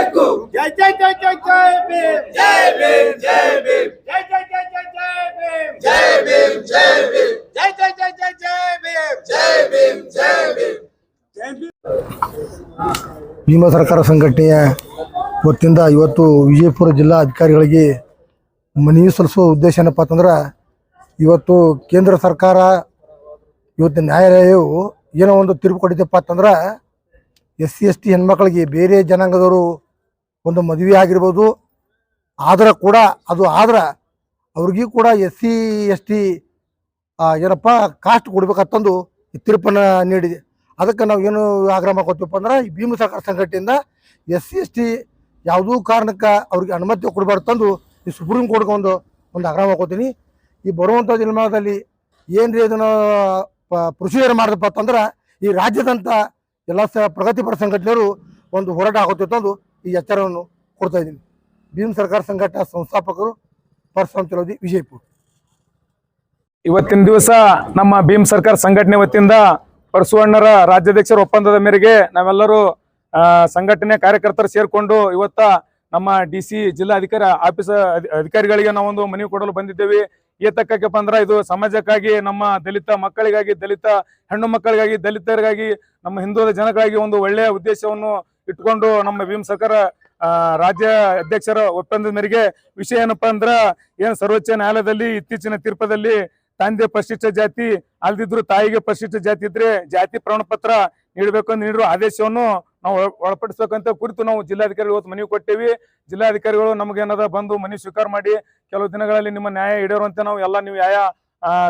ಬೇಕು. ಜೈ ಜೈ ಜೈ ಜೈ ಜೈ ಭೀಮ್. ಜೈ ಭೀಮ್ ಜೈ ಭೀಮ್. ಜೈ ಜೈ ಜೈ ಜೈ ಜೈ ಭೀಮ್. ಜೈ ಭೀಮ್ ಜೈ ಭೀಮ್. ಜೈ ಜೈ ಜೈ ಜೈ ಜೈ ಭೀಮ್. ಜೈ ಭೀಮ್ ಜೈ ಭೀಮ್. ಜೈ ಭೀಮ್. ಭೀಮ ಸರ್ಕಾರ ಸಂಘಟನೆಯ ವತಿಯಿಂದ ಇವತ್ತು ವಿಜಯಪುರ ಜಿಲ್ಲಾ ಅಧಿಕಾರಿಗಳಿಗೆ ಮನವಿ ಸಲ್ಲಿಸುವ ಉದ್ದೇಶ ಏನಪ್ಪ ಅಂತಂದ್ರೆ, ಇವತ್ತು ಕೇಂದ್ರ ಸರ್ಕಾರ ಇವತ್ತು ನ್ಯಾಯಾಲಯವು ಏನೋ ಒಂದು ತೀರ್ಪು ಕೊಟ್ಟಿದ್ದಪ್ಪ ಅಂತಂದ್ರೆ, SC ST ಹೆಣ್ಮಕ್ಳಿಗೆ ಬೇರೆ ಜನಾಂಗದವರು ಒಂದು ಮದುವೆ ಆಗಿರ್ಬೋದು, ಆದ್ರೆ ಕೂಡ ಅವ್ರಿಗೂ ಕೂಡ SC ST ಏನಪ್ಪ ಕಾಸ್ಟ್ ಕೊಡ್ಬೇಕಂತಂದು ಈ ತೀರ್ಪನ್ನು ನೀಡಿದೆ. ಅದಕ್ಕೆ ನಾವು ಏನು ಆಗ್ರಹ ಮಾಡ್ಕೊತೀವಪ್ಪ ಅಂದ್ರೆ, ಈ ಭೀಮ ಸರ್ಕಾರ ಸಂಘಟನೆಯಿಂದ SC ST ಯಾವುದೂ ಕಾರಣಕ್ಕೆ ಅವ್ರಿಗೆ ಅನುಮತಿ ಕೊಡಬಾರ್ದು ತಂದು ಈ ಸುಪ್ರೀಂ ಕೋರ್ಟ್ಗೆ ಒಂದು ಆಗ್ರಹ ಮಾಡ್ಕೋತೀನಿ. ಈ ಬರುವಂಥ ದಿನಮಾನದಲ್ಲಿ ಏನ್ರಿ ಇದನ್ನು ಪ್ರೊಸೀಜರ್ ಮಾಡಿದಪ್ಪ ಅಂತಂದ್ರೆ, ಈ ರಾಜ್ಯದಂಥ ಎಲ್ಲ ಪ್ರಗತಿಪರ ಸಂಘಟನೆಯವರು ಒಂದು ಹೋರಾಟ ಆಗುತ್ತಿತ್ತು ಈ ಎಚ್ಚರವನ್ನು ಕೊಡ್ತಾ ಇದ್ದೀನಿ. ಭೀಮ್ ಸರ್ಕಾರ ಸಂಘಟನಾ ಸಂಸ್ಥಾಪಕರು ಪರಶುರಾಮ್ ಚಲೋದಿ, ವಿಜಯಪುರ. ಇವತ್ತಿನ ದಿವಸ ನಮ್ಮ ಭೀಮ್ ಸರ್ಕಾರ ಸಂಘಟನೆ ವತಿಯಿಂದ ಪರಶುವಣ್ಣರ ರಾಜ್ಯಾಧ್ಯಕ್ಷರ ಒಪ್ಪಂದದ ಮೇರೆಗೆ ನಾವೆಲ್ಲರೂ ಸಂಘಟನೆ ಕಾರ್ಯಕರ್ತರು ಸೇರ್ಕೊಂಡು ಇವತ್ತ ನಮ್ಮ DC ಜಿಲ್ಲಾಧಿಕಾರಿ ಆಫೀಸ್ ಅಧಿಕಾರಿಗಳಿಗೆ ನಾವೊಂದು ಮನವಿ ಕೊಡಲು ಬಂದಿದ್ದೇವೆ. ಏತಕ್ಕಪ್ಪ ಅಂದ್ರೆ, ಇದು ಸಮಾಜಕ್ಕಾಗಿ, ನಮ್ಮ ದಲಿತ ಮಕ್ಕಳಿಗಾಗಿ, ದಲಿತ ಹೆಣ್ಣು ಮಕ್ಕಳಿಗಾಗಿ, ದಲಿತರಿಗಾಗಿ, ನಮ್ಮ ಹಿಂದುಳಿದ ಜನಗಳಿಗಾಗಿ ಒಂದು ಒಳ್ಳೆಯ ಉದ್ದೇಶವನ್ನು ಇಟ್ಕೊಂಡು ನಮ್ಮ ಭೀಮ್ ಸರ್ಕಾರ ರಾಜ್ಯ ಅಧ್ಯಕ್ಷರ ಒಪ್ಪಂದದ ಮೇರೆಗೆ ವಿಷಯ ಏನಪ್ಪಾ ಅಂದ್ರ, ಏನ್ ಸರ್ವೋಚ್ಚ ನ್ಯಾಯಾಲಯದಲ್ಲಿ ಇತ್ತೀಚಿನ ತೀರ್ಪದಲ್ಲಿ ತಂದೆ ಪರಿಶಿಷ್ಟ ಜಾತಿ ಅಲ್ದಿದ್ರು ತಾಯಿಗೆ ಪರಿಶಿಷ್ಟ ಜಾತಿ ಇದ್ರೆ ಜಾತಿ ಪ್ರಮಾಣ ಪತ್ರ ನೀಡಬೇಕಂತ ನೀಡಿರುವ ಆದೇಶವನ್ನು ನಾವು ಒಳಪಡಿಸಬೇಕಂತ ಕುರಿತು ನಾವು ಜಿಲ್ಲಾಧಿಕಾರಿಗಳು ಇವತ್ತು ಮನವಿ ಕೊಟ್ಟೇವಿ. ಜಿಲ್ಲಾಧಿಕಾರಿಗಳು ನಮಗೇನದ ಬಂದು ಮನವಿ ಸ್ವೀಕಾರ ಮಾಡಿ ಕೆಲವು ದಿನಗಳಲ್ಲಿ ನಿಮ್ಮ ನ್ಯಾಯ ಈಡೇರುವಂತೆ ನಾವು ಎಲ್ಲ ನೀವು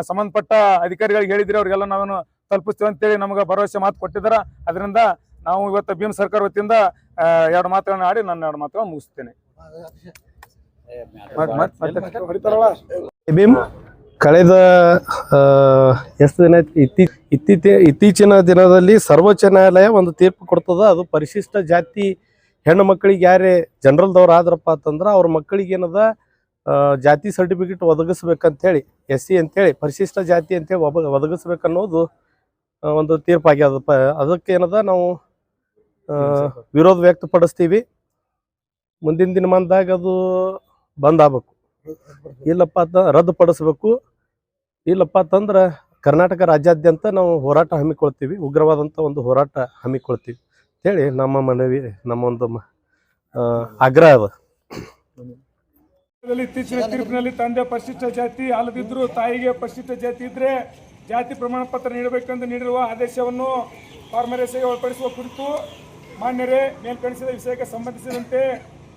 ಸಂಬಂಧಪಟ್ಟ ಅಧಿಕಾರಿಗಳಿಗೆ ಹೇಳಿದ್ರೆ ಅವ್ರಿಗೆಲ್ಲ ನಾವೇನು ತಲುಪಿಸ್ತೀವಿ ಅಂತೇಳಿ ನಮ್ಗೆ ಭರವಸೆ ಮಾತು ಕೊಟ್ಟಿದಾರ. ಅದರಿಂದ ನಾವು ಇವತ್ತು ಭೀಮ್ ಸರ್ಕಾರ ವತಿಯಿಂದ 2 ಮಾತುಗಳನ್ನ ಆಡಿ ನನ್ನ 2 ಮಾತುಗಳನ್ನು ಮುಗಿಸ್ತೇನೆ. ಭೀಮ್ ಕಳೆದ ಎಷ್ಟು ದಿನ ಇತ್ತೀಚಿನ ದಿನದಲ್ಲಿ ಸರ್ವೋಚ್ಚ ನ್ಯಾಯಾಲಯ ಒಂದು ತೀರ್ಪು ಕೊಡ್ತದ. ಅದು ಪರಿಶಿಷ್ಟ ಜಾತಿ ಹೆಣ್ಣು ಮಕ್ಕಳಿಗೆ ಯಾರೇ ಜನರಲ್ದವ್ರು ಆದ್ರಪ್ಪ ಅಂತಂದ್ರೆ ಅವ್ರ ಮಕ್ಕಳಿಗೆ ಏನದ ಜಾತಿ ಸರ್ಟಿಫಿಕೇಟ್ ಒದಗಿಸ್ಬೇಕಂತೇಳಿ, SC ಅಂತೇಳಿ ಪರಿಶಿಷ್ಟ ಜಾತಿ ಅಂತೇಳಿ ಒದಗಿಸ್ಬೇಕನ್ನೋದು ಒಂದು ತೀರ್ಪಾಗ್ಯದಪ್ಪ. ಅದಕ್ಕೆ ಏನದ ನಾವು ವಿರೋಧ ವ್ಯಕ್ತಪಡಿಸ್ತೀವಿ. ಮುಂದಿನ ದಿನಮಾನದಾಗ ಅದು ಬಂದ್ ಆಗ್ಬೇಕು, ಇಲ್ಲಪ್ಪ ಅಂತ ರದ್ದುಪಡಿಸ್ಬೇಕು. ಇಲ್ಲಪ್ಪ ಅಂತಂದ್ರೆ ಕರ್ನಾಟಕ ರಾಜ್ಯಾದ್ಯಂತ ನಾವು ಹೋರಾಟ ಹಮ್ಮಿಕೊಳ್ತೀವಿ, ಉಗ್ರವಾದಂಥ ಒಂದು ಹೋರಾಟ ಹಮ್ಮಿಕೊಳ್ತೀವಿ ಅಂತೇಳಿ ನಮ್ಮ ಮನವಿ, ನಮ್ಮ ಒಂದು ಆಗ್ರಹ ಅದ. ಇತ್ತೀಚಿನ ತೀರ್ಪಿನಲ್ಲಿ ತಂದೆ ಪರಿಶಿಷ್ಟ ಜಾತಿ ಅಲ್ಲದಿದ್ರು ತಾಯಿಗೆ ಪರಿಶಿಷ್ಟ ಜಾತಿ ಇದ್ರೆ ಜಾತಿ ಪ್ರಮಾಣ ಪತ್ರ ನೀಡಬೇಕೆಂದು ನೀಡಿರುವ ಆದೇಶವನ್ನು ಫಾರ್ಮರೇಸಿಗೆ ಒಳಪಡಿಸುವ ಕುರಿತು ಮಾನ್ಯರೇ, ಮೇಲ್ಕಣಿಸಿದ ವಿಷಯಕ್ಕೆ ಸಂಬಂಧಿಸಿದಂತೆ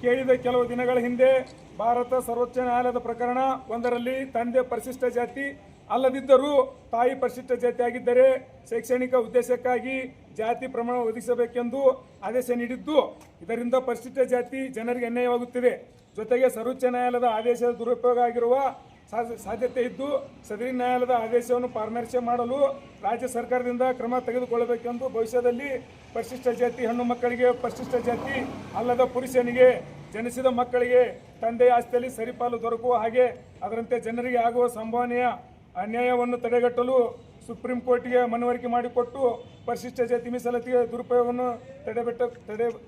ಕೇಳಿದ ಕೆಲವು ದಿನಗಳ ಹಿಂದೆ ಭಾರತ ಸರ್ವೋಚ್ಚ ನ್ಯಾಯಾಲಯದ ಪ್ರಕರಣ 1ರಲ್ಲಿ ತಂದೆ ಪರಿಶಿಷ್ಟ ಜಾತಿ ಅಲ್ಲದಿದ್ದರೂ ತಾಯಿ ಪರಿಶಿಷ್ಟ ಜಾತಿ ಆಗಿದ್ದರೆ ಶೈಕ್ಷಣಿಕ ಉದ್ದೇಶಕ್ಕಾಗಿ ಜಾತಿ ಪ್ರಮಾಣ ಒದಗಿಸಬೇಕೆಂದು ಆದೇಶ ನೀಡಿದ್ದು, ಇದರಿಂದ ಪರಿಶಿಷ್ಟ ಜಾತಿ ಜನರಿಗೆ ಅನ್ಯಾಯವಾಗುತ್ತಿದೆ. ಜೊತೆಗೆ ಸರ್ವೋಚ್ಚ ನ್ಯಾಯಾಲಯದ ಆದೇಶದ ದುರುಪಯೋಗ ಆಗಿರುವ ಸಾಧ್ಯತೆ ಇದ್ದು, ಸದರಿ ನ್ಯಾಯಾಲಯದ ಆದೇಶವನ್ನು ಪರಾಮರ್ಶೆ ಮಾಡಲು ರಾಜ್ಯ ಸರ್ಕಾರದಿಂದ ಕ್ರಮ ತೆಗೆದುಕೊಳ್ಳಬೇಕೆಂದು, ಭವಿಷ್ಯದಲ್ಲಿ ಪರಿಶಿಷ್ಟ ಜಾತಿ ಹೆಣ್ಣು ಮಕ್ಕಳಿಗೆ, ಪರಿಶಿಷ್ಟ ಜಾತಿ ಅಲ್ಲದ ಪುರುಷನಿಗೆ ಜನಿಸಿದ ಮಕ್ಕಳಿಗೆ ತಂದೆಯ ಆಸ್ತಿಯಲ್ಲಿ ಸರಿಪಾಲು ದೊರಕುವ ಹಾಗೆ ಅದರಂತೆ ಜನರಿಗೆ ಆಗುವ ಸಂಭವನೀಯ ಅನ್ಯಾಯವನ್ನು ತಡೆಗಟ್ಟಲು ಸುಪ್ರೀಂ ಕೋರ್ಟ್ಗೆ ಮನವರಿಕೆ ಮಾಡಿಕೊಟ್ಟು ಪರಿಶಿಷ್ಟ ಜಾತಿ ಮೀಸಲಾತಿಯ ದುರುಪಯೋಗವನ್ನು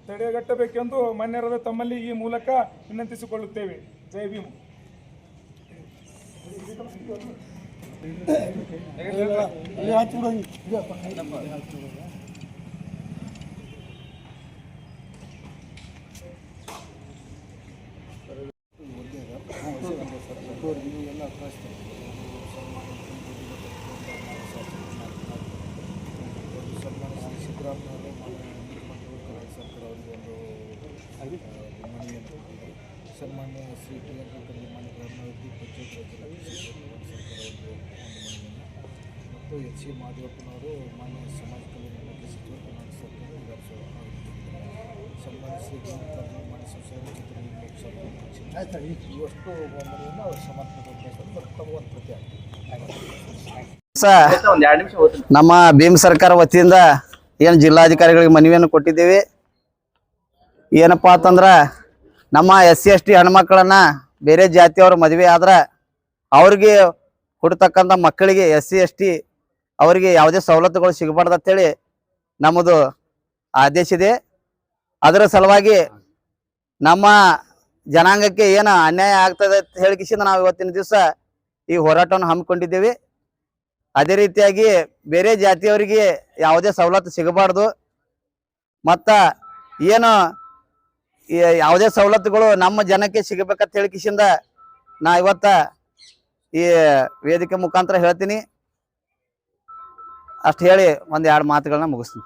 ತಡೆಗಟ್ಟಬೇಕೆಂದು ಮಾನ್ಯರಾದ ತಮ್ಮಲ್ಲಿ ಈ ಮೂಲಕ ವಿನಂತಿಸಿಕೊಳ್ಳುತ್ತೇವೆ. ಜೈ ಭೀಮ್. ಸನ್ಮಾನ್ಯ ಶ್ರೀ ಪ್ರಿಯಾಂಕರ್ ಮಾನ್ಯ ಗ್ರಾಮಾಭಿವೃದ್ಧಿ ಪಂಚಾಯತ್ ಮತ್ತು SC ಮಾದೇವಪ್ಪನವರು ಮಾನ್ಯ ಸಮಾಜ ಕಲ್ಯಾಣ ಇಲಾಖೆ ಸಚಿವರು, ಕರ್ನಾಟಕ ಸರ್ಕಾರ ಸನ್ಮಾನ್ಯ ಶ್ರೀ ಮಾನ್ಯ ಸಂಸದರು ಚಿತ್ರದುರ್ಗ ಇವಷ್ಟು ಮನೆಯನ್ನು ಅವರು ಸಮರ್ಪಣೆ ಒಂದು ಪ್ರತಿ ನಮ್ಮ ಭೀಮ್ ಸರ್ಕಾರ ವತಿಯಿಂದ ಏನು ಜಿಲ್ಲಾಧಿಕಾರಿಗಳಿಗೆ ಮನವಿಯನ್ನು ಕೊಟ್ಟಿದ್ದೇವೆ. ಏನಪ್ಪಾ ಅಂತಂದ್ರೆ, ನಮ್ಮ SC ST ಹೆಣ್ಮಕ್ಳನ್ನ ಬೇರೆ ಜಾತಿಯವ್ರ ಮದುವೆ ಆದ್ರೆ ಅವ್ರಿಗೆ ಹುಡ್ತಕ್ಕಂಥ ಮಕ್ಕಳಿಗೆ SC ST ಅವರಿಗೆ ಯಾವುದೇ ಸವಲತ್ತುಗಳು ಸಿಗಬಾರ್ದು ಅಂತೇಳಿ ನಮ್ಮದು ಆದೇಶ ಇದೆ. ಅದರ ಸಲುವಾಗಿ ನಮ್ಮ ಜನಾಂಗಕ್ಕೆ ಏನು ಅನ್ಯಾಯ ಆಗ್ತದೆ ಅಂತ ಹೇಳಿಕಿಸಿಂದ ನಾವು ಇವತ್ತಿನ ದಿವಸ ಈ ಹೋರಾಟವನ್ನು ಹಮ್ಮಿಕೊಂಡಿದ್ದೇವೆ. ಅದೇ ರೀತಿಯಾಗಿ ಬೇರೆ ಜಾತಿಯವರಿಗೆ ಯಾವುದೇ ಸವಲತ್ತು ಸಿಗಬಾರ್ದು. ಮತ್ತು ಏನು ಯಾವುದೇ ಸವಲತ್ತುಗಳು ನಮ್ಮ ಜನಕ್ಕೆ ಸಿಗಬೇಕಂತ ಹೇಳಿಕಿಸಿಂದ ನಾ ಇವತ್ತ ಈ ವೇದಿಕೆ ಮುಖಾಂತರ ಹೇಳ್ತೀನಿ. ಅಷ್ಟು ಹೇಳಿ 1-2 ಮಾತುಗಳನ್ನ ಮುಗಿಸ್ತೀನಿ.